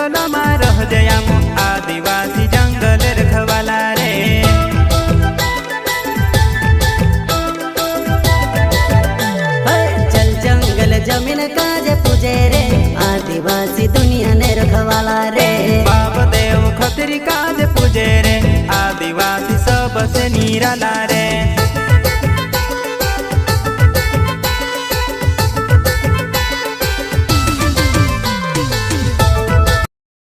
जंगलમાં રહજે આમ आदिवासी जंगल रखवाला रे। चल जंगल जमीन काजे पूजे रे आदिवासी दुनिया ने रखवाला रे। बाप देव खतरी काज पूजे रे आदिवासी सबसे निराला रे।